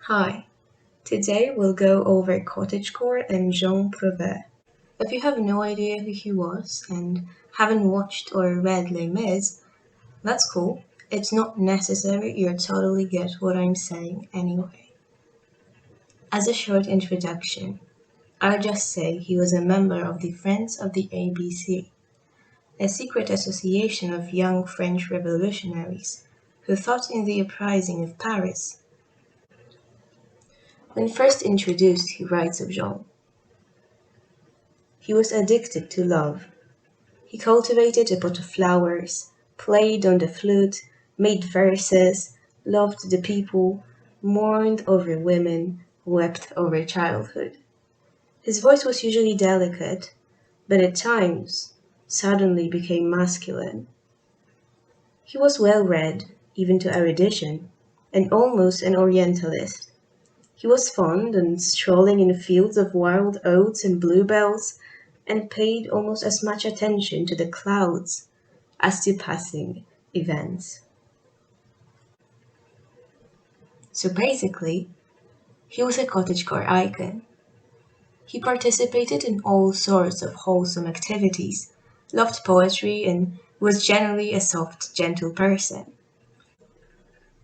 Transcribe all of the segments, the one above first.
Hi, today we'll go over Cottagecore and Jean Provaire. If you have no idea who he was and haven't watched or read Les Mis, that's cool. It's not necessary, you'll totally get what I'm saying anyway. As a short introduction, I'll just say he was a member of the Friends of the ABC, a secret association of young French revolutionaries who fought in the uprising of Paris. When first introduced, he writes of Jean. He was addicted to love. He cultivated a pot of flowers, played on the flute, made verses, loved the people, mourned over women, wept over childhood. His voice was usually delicate, but at times suddenly became masculine. He was well read, even to erudition, and almost an Orientalist. He was fond and strolling in fields of wild oats and bluebells, and paid almost as much attention to the clouds as to passing events. So basically, he was a cottagecore icon. He participated in all sorts of wholesome activities, loved poetry, and was generally a soft, gentle person.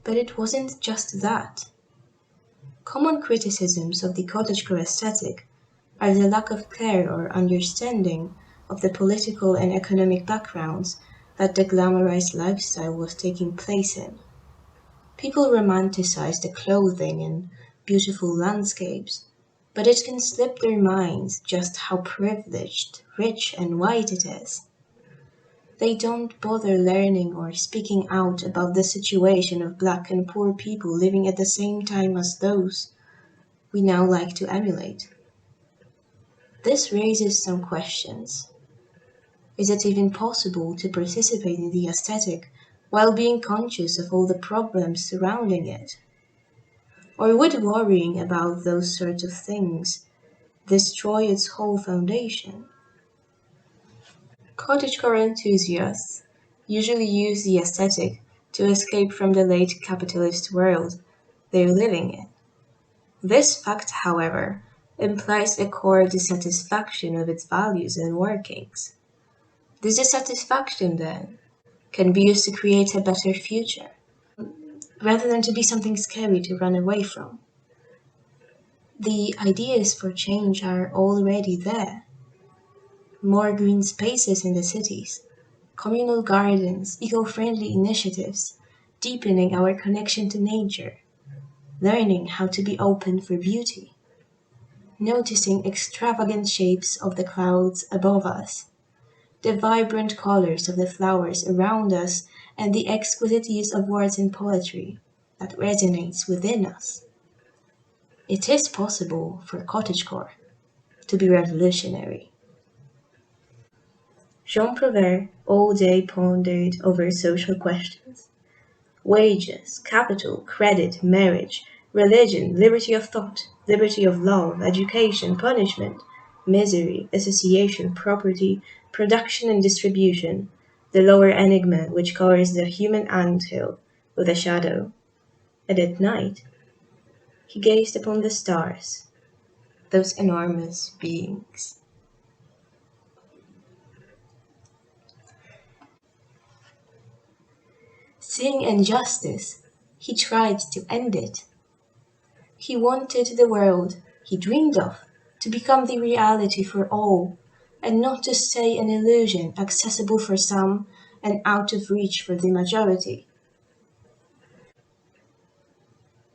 But it wasn't just that. Common criticisms of the cottagecore aesthetic are the lack of care or understanding of the political and economic backgrounds that the glamorized lifestyle was taking place in. People romanticize the clothing and beautiful landscapes, but it can slip their minds just how privileged, rich, and white it is. They don't bother learning or speaking out about the situation of black and poor people living at the same time as those we now like to emulate. This raises some questions. Is it even possible to participate in the aesthetic while being conscious of all the problems surrounding it? Or would worrying about those sorts of things destroy its whole foundation? Cottagecore enthusiasts usually use the aesthetic to escape from the late capitalist world they're living in. This fact, however, implies a core dissatisfaction with its values and workings. This dissatisfaction, then, can be used to create a better future, rather than to be something scary to run away from. The ideas for change are already there. More green spaces in the cities, communal gardens, eco-friendly initiatives, deepening our connection to nature, learning how to be open for beauty, noticing extravagant shapes of the clouds above us, the vibrant colors of the flowers around us, and the exquisite use of words in poetry that resonates within us. It is possible for cottagecore to be revolutionary. Jean Prouvaire all day pondered over social questions: wages, capital, credit, marriage, religion, liberty of thought, liberty of love, education, punishment, misery, association, property, production and distribution, the lower enigma which covers the human anthill with a shadow. And at night he gazed upon the stars, those enormous beings. Seeing injustice, he tried to end it. He wanted the world he dreamed of to become the reality for all, and not to stay an illusion accessible for some and out of reach for the majority.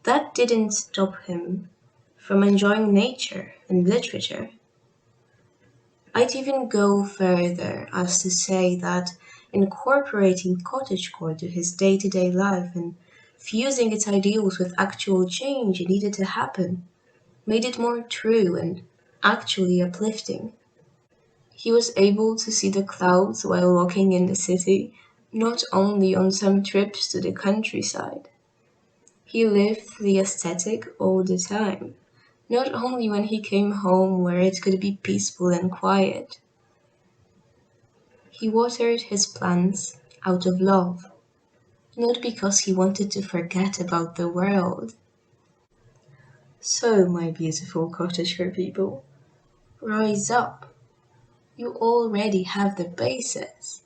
That didn't stop him from enjoying nature and literature. I'd even go further as to say that incorporating cottagecore to his day-to-day life and fusing its ideals with actual change needed to happen made it more true and actually uplifting. He was able to see the clouds while walking in the city, not only on some trips to the countryside. He lived the aesthetic all the time, not only when he came home where it could be peaceful and quiet. He watered his plants out of love, not because he wanted to forget about the world. So, my beautiful cottagecore people, rise up. You already have the basis.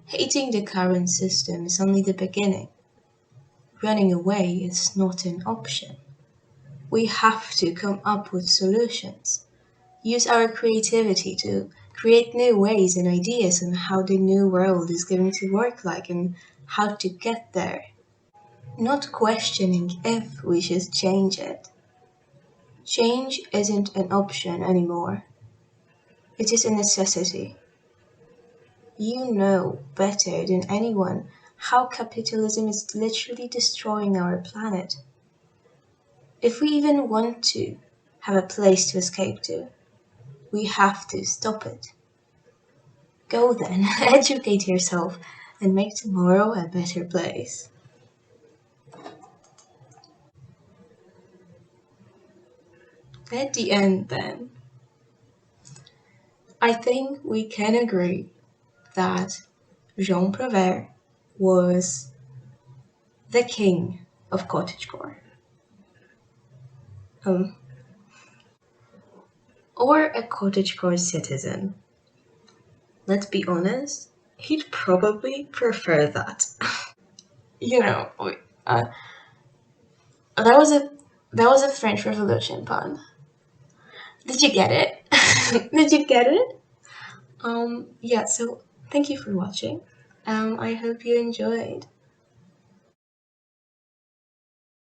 Hating the current system is only the beginning. Running away is not an option. We have to come up with solutions. Use our creativity to create new ways and ideas on how the new world is going to work like and how to get there. Not questioning if we should change it. Change isn't an option anymore. It is a necessity. You know better than anyone how capitalism is literally destroying our planet. If we even want to have a place to escape to, we have to stop it. Go then, educate yourself, and make tomorrow a better place. At the end, then, I think we can agree that Jean Provaire was the king of cottagecore. Um, or a cottagecore citizen. Let's be honest, he'd probably prefer that. you know, uh, that was a that was a French Revolution pun. Did you get it? Did you get it? Yeah. So thank you for watching. I hope you enjoyed.